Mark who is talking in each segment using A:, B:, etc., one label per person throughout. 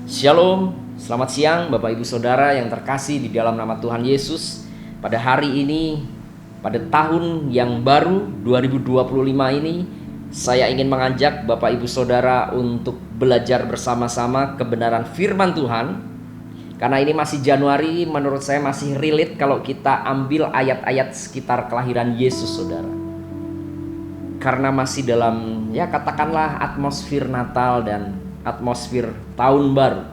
A: Shalom, selamat siang Bapak Ibu Saudara yang terkasih di dalam nama Tuhan Yesus. Pada hari ini, pada tahun yang baru 2025 ini, saya ingin mengajak Bapak Ibu Saudara untuk belajar bersama-sama kebenaran firman Tuhan. Karena ini masih Januari, menurut saya masih relate kalau kita ambil ayat-ayat sekitar kelahiran Yesus, Saudara. Karena masih dalam, ya katakanlah atmosfer Natal dan atmosfer tahun baru.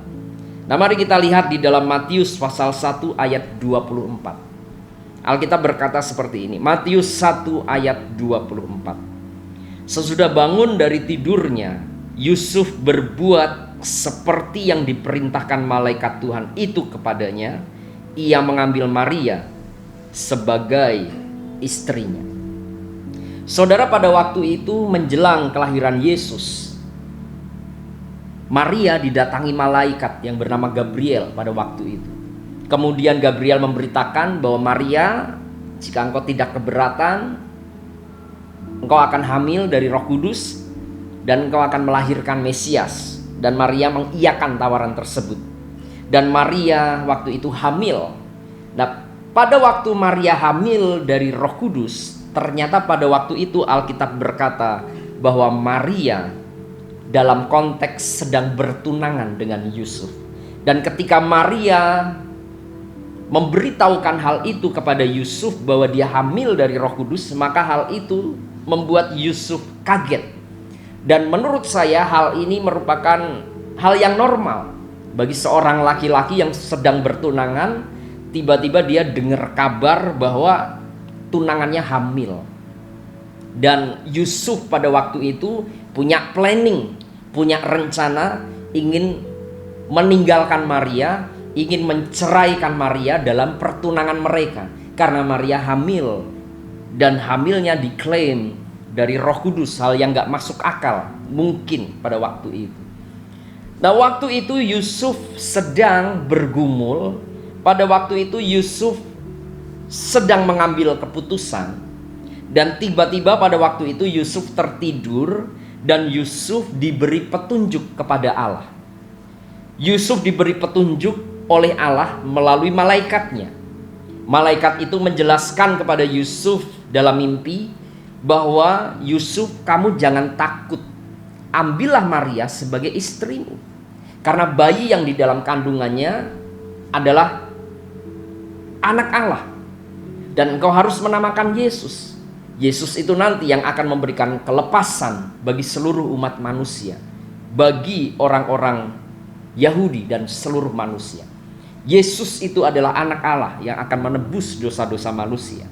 A: Nah, mari kita lihat di dalam Matius pasal 1 ayat 24. Alkitab berkata seperti ini. Matius 1 ayat 24. Sesudah bangun dari tidurnya, Yusuf berbuat seperti yang diperintahkan malaikat Tuhan itu kepadanya. Ia mengambil Maria sebagai istrinya. Saudara, pada waktu itu menjelang kelahiran Yesus, Maria didatangi malaikat yang bernama Gabriel pada waktu itu. Kemudian Gabriel memberitakan bahwa Maria, jika engkau tidak keberatan, engkau akan hamil dari Roh Kudus dan engkau akan melahirkan Mesias. Dan Maria mengiyakan tawaran tersebut. Dan Maria waktu itu hamil. Nah, pada waktu Maria hamil dari Roh Kudus, ternyata pada waktu itu Alkitab berkata bahwa Maria dalam konteks sedang bertunangan dengan Yusuf. Dan ketika Maria memberitahukan hal itu kepada Yusuf bahwa dia hamil dari Roh Kudus, maka hal itu membuat Yusuf kaget. Dan menurut saya hal ini merupakan hal yang normal bagi seorang laki-laki yang sedang bertunangan. Tiba-tiba dia dengar kabar bahwa tunangannya hamil. Dan Yusuf pada waktu itu punya planning, punya rencana ingin meninggalkan Maria, ingin menceraikan Maria dalam pertunangan mereka. Karena Maria hamil, dan hamilnya diklaim dari Roh Kudus, hal yang gak masuk akal mungkin pada waktu itu. Nah, waktu itu Yusuf sedang bergumul. Pada waktu itu Yusuf sedang mengambil keputusan. Dan tiba-tiba pada waktu itu Yusuf tertidur dan Yusuf diberi petunjuk kepada Allah. Yusuf diberi petunjuk oleh Allah melalui malaikatnya. Malaikat itu menjelaskan kepada Yusuf dalam mimpi bahwa Yusuf, kamu jangan takut. Ambillah Maria sebagai istrimu. Karena bayi yang di dalam kandungannya adalah anak Allah. Dan engkau harus menamakan Yesus. Yesus itu nanti yang akan memberikan kelepasan bagi seluruh umat manusia, bagi orang-orang Yahudi dan seluruh manusia. Yesus itu adalah anak Allah yang akan menebus dosa-dosa manusia.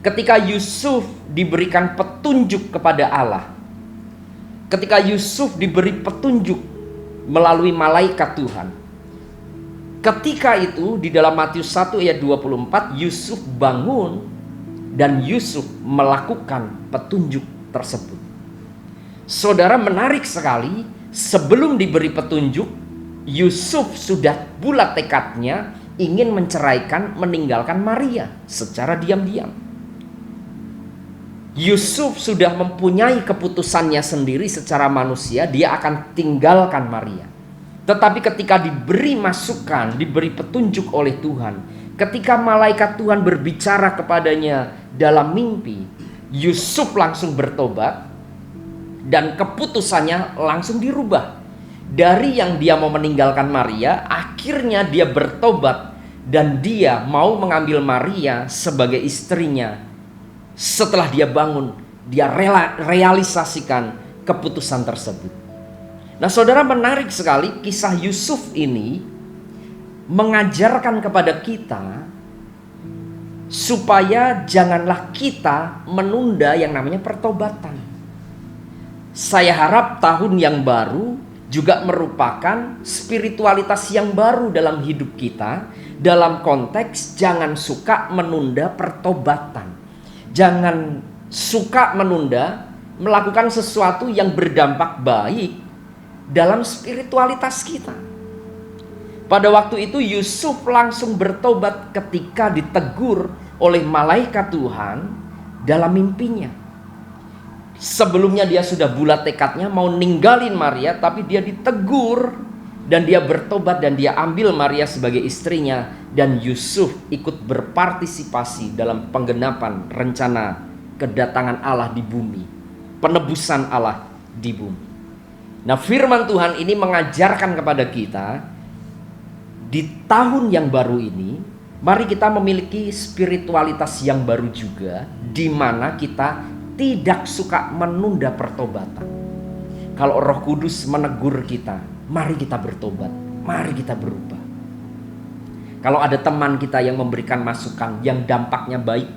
A: Ketika Yusuf diberikan petunjuk kepada Allah, ketika Yusuf diberi petunjuk melalui malaikat Tuhan, ketika itu di dalam Matius 1 ayat 24, Yusuf bangun dan Yusuf melakukan petunjuk tersebut. Saudara, menarik sekali, sebelum diberi petunjuk, Yusuf sudah bulat tekadnya ingin menceraikan, meninggalkan Maria secara diam-diam. Yusuf sudah mempunyai keputusannya sendiri secara manusia, dia akan tinggalkan Maria. Tetapi ketika diberi masukan, diberi petunjuk oleh Tuhan, ketika malaikat Tuhan berbicara kepadanya dalam mimpi, Yusuf langsung bertobat dan keputusannya langsung dirubah. Dari yang dia mau meninggalkan Maria, akhirnya dia bertobat dan dia mau mengambil Maria sebagai istrinya. Setelah dia bangun, dia realisasikan keputusan tersebut. Nah, saudara, menarik sekali kisah Yusuf ini mengajarkan kepada kita supaya janganlah kita menunda yang namanya pertobatan. Saya harap tahun yang baru juga merupakan spiritualitas yang baru dalam hidup kita, dalam konteks jangan suka menunda pertobatan. Jangan suka menunda melakukan sesuatu yang berdampak baik dalam spiritualitas kita. Pada waktu itu Yusuf langsung bertobat ketika ditegur oleh malaikat Tuhan dalam mimpinya. Sebelumnya dia sudah bulat tekadnya mau ninggalin Maria, tapi dia ditegur Dan dia bertobat dan dia ambil Maria sebagai istrinya. Dan Yusuf ikut berpartisipasi dalam penggenapan rencana kedatangan Allah di bumi, penebusan Allah di bumi. Nah, firman Tuhan ini mengajarkan kepada kita di tahun yang baru ini, mari kita memiliki spiritualitas yang baru juga, di mana kita tidak suka menunda pertobatan. Kalau Roh Kudus menegur kita, mari kita bertobat, mari kita berubah. Kalau ada teman kita yang memberikan masukan yang dampaknya baik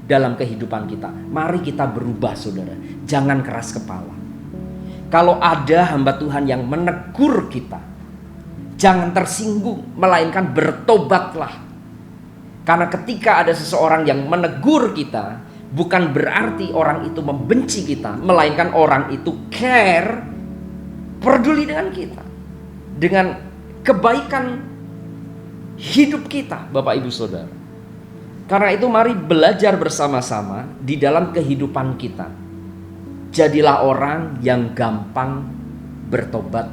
A: dalam kehidupan kita, mari kita berubah, saudara. Jangan keras kepala. Kalau ada hamba Tuhan yang menegur kita, jangan tersinggung, melainkan bertobatlah. Karena ketika ada seseorang yang menegur kita, bukan berarti orang itu membenci kita, melainkan orang itu care, peduli dengan kita, dengan kebaikan hidup kita, Bapak Ibu Saudara. Karena itu mari belajar bersama-sama di dalam kehidupan kita. Jadilah orang yang gampang bertobat,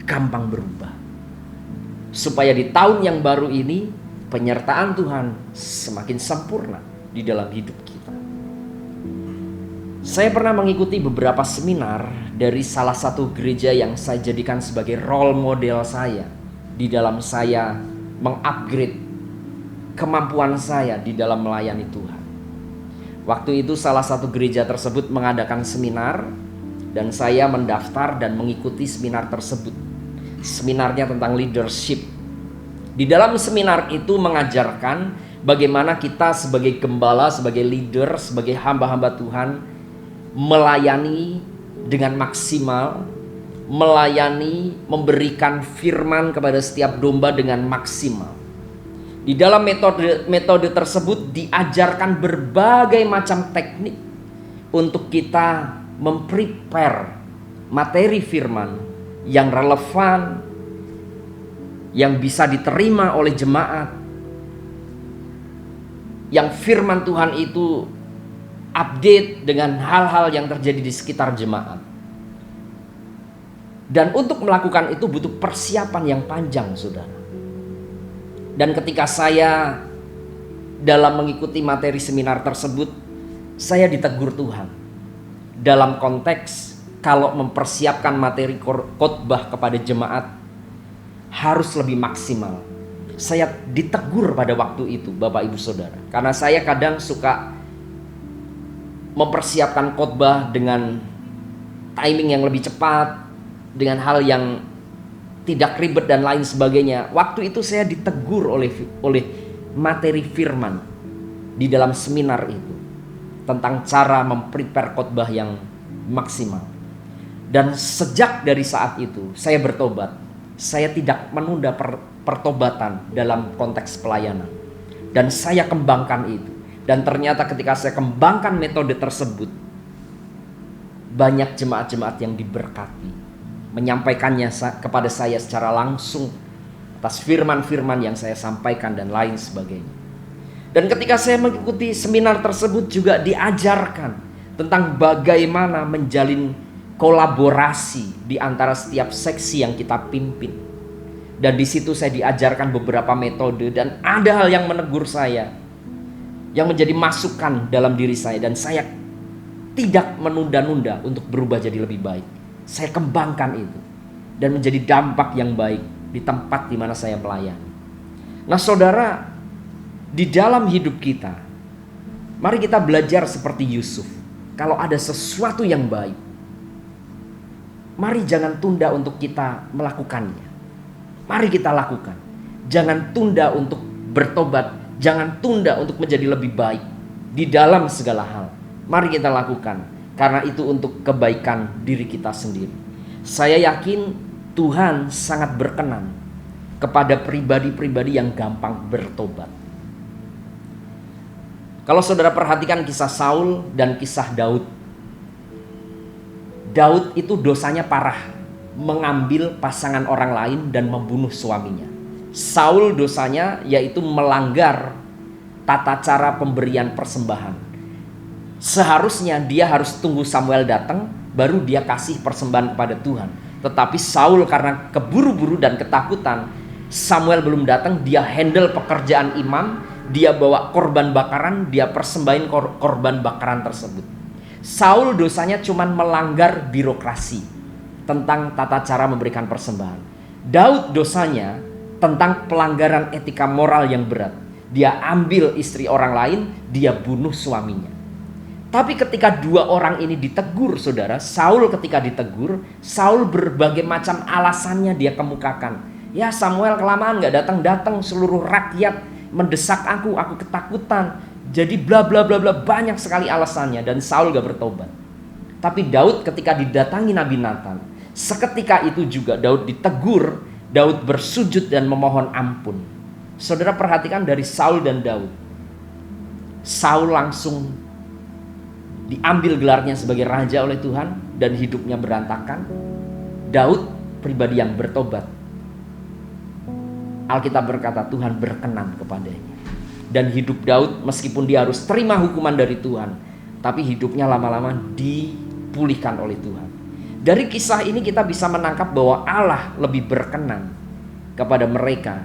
A: gampang berubah. Supaya di tahun yang baru ini penyertaan Tuhan semakin sempurna di dalam hidup kita. Saya pernah mengikuti beberapa seminar dari salah satu gereja yang saya jadikan sebagai role model saya di dalam saya mengupgrade kemampuan saya di dalam melayani Tuhan. Waktu itu salah satu gereja tersebut mengadakan seminar dan saya mendaftar dan mengikuti seminar tersebut. Seminarnya tentang leadership. Di dalam seminar itu mengajarkan bagaimana kita sebagai gembala, sebagai leader, sebagai hamba-hamba Tuhan melayani dengan maksimal, melayani, memberikan firman kepada setiap domba dengan maksimal. Di dalam metode tersebut diajarkan berbagai macam teknik untuk kita memprepare materi firman yang relevan, yang bisa diterima oleh jemaat, yang firman Tuhan itu update dengan hal-hal yang terjadi di sekitar jemaat. Dan untuk melakukan itu butuh persiapan yang panjang, saudara. Dan ketika saya dalam mengikuti materi seminar tersebut, saya ditegur Tuhan. Dalam konteks kalau mempersiapkan materi khotbah kepada jemaat harus lebih maksimal. Saya ditegur pada waktu itu, Bapak Ibu Saudara. Karena saya kadang suka mempersiapkan khotbah dengan timing yang lebih cepat, dengan hal yang tidak ribet dan lain sebagainya. Waktu itu saya ditegur oleh materi firman di dalam seminar itu tentang cara memprepare khotbah yang maksimal. Dan sejak dari saat itu saya bertobat. Saya tidak menunda pertobatan dalam konteks pelayanan. Dan saya kembangkan itu. Dan ternyata ketika saya kembangkan metode tersebut, banyak jemaat-jemaat yang diberkati, menyampaikannya kepada saya secara langsung atas firman-firman yang saya sampaikan dan lain sebagainya. Dan ketika saya mengikuti seminar tersebut juga diajarkan tentang bagaimana menjalin kolaborasi di antara setiap seksi yang kita pimpin. Dan di situ saya diajarkan beberapa metode dan ada hal yang menegur saya, yang menjadi masukan dalam diri saya, dan saya tidak menunda-nunda untuk berubah jadi lebih baik. Saya kembangkan itu dan menjadi dampak yang baik di tempat di mana saya melayani. Nah, saudara, di dalam hidup kita, mari kita belajar seperti Yusuf. Kalau ada sesuatu yang baik, mari jangan tunda untuk kita melakukannya. Mari kita lakukan. Jangan tunda untuk bertobat, jangan tunda untuk menjadi lebih baik di dalam segala hal. Mari kita lakukan. Karena itu untuk kebaikan diri kita sendiri. Saya yakin Tuhan sangat berkenan kepada pribadi-pribadi yang gampang bertobat. Kalau saudara perhatikan kisah Saul dan kisah Daud. Daud itu dosanya parah, mengambil pasangan orang lain dan membunuh suaminya. Saul dosanya yaitu melanggar tata cara pemberian persembahan. Seharusnya dia harus tunggu Samuel datang, baru dia kasih persembahan kepada Tuhan. Tetapi Saul karena keburu-buru dan ketakutan, Samuel belum datang, dia handle pekerjaan imam, dia bawa korban bakaran, dia persembahin korban bakaran tersebut. Saul dosanya cuma melanggar birokrasi tentang tata cara memberikan persembahan. Daud dosanya tentang pelanggaran etika moral yang berat. Dia ambil istri orang lain, dia bunuh suaminya. Tapi ketika dua orang ini ditegur, saudara, Saul ketika ditegur, Saul berbagai macam alasannya dia kemukakan. Ya, Samuel kelamaan gak datang-datang, seluruh rakyat mendesak aku ketakutan. Jadi bla bla bla bla, banyak sekali alasannya, dan Saul gak bertobat. Tapi Daud ketika didatangi Nabi Nathan, seketika itu juga Daud ditegur, Daud bersujud dan memohon ampun. Saudara perhatikan dari Saul dan Daud. Saul langsung diambil gelarnya sebagai raja oleh Tuhan dan hidupnya berantakan. Daud pribadi yang bertobat. Alkitab berkata Tuhan berkenan kepadanya. Dan hidup Daud meskipun dia harus terima hukuman dari Tuhan, tapi hidupnya lama-lama dipulihkan oleh Tuhan. Dari kisah ini kita bisa menangkap bahwa Allah lebih berkenan kepada mereka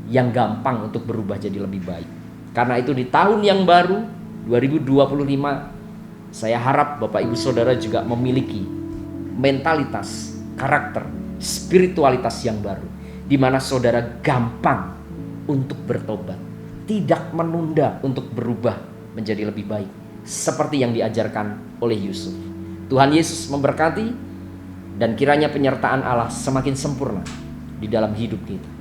A: yang gampang untuk berubah jadi lebih baik. Karena itu di tahun yang baru 2025, saya harap Bapak Ibu Saudara juga memiliki mentalitas, karakter, spiritualitas yang baru, di mana saudara gampang untuk bertobat, tidak menunda untuk berubah menjadi lebih baik, seperti yang diajarkan oleh Yusuf. Tuhan Yesus memberkati, dan kiranya penyertaan Allah semakin sempurna di dalam hidup kita.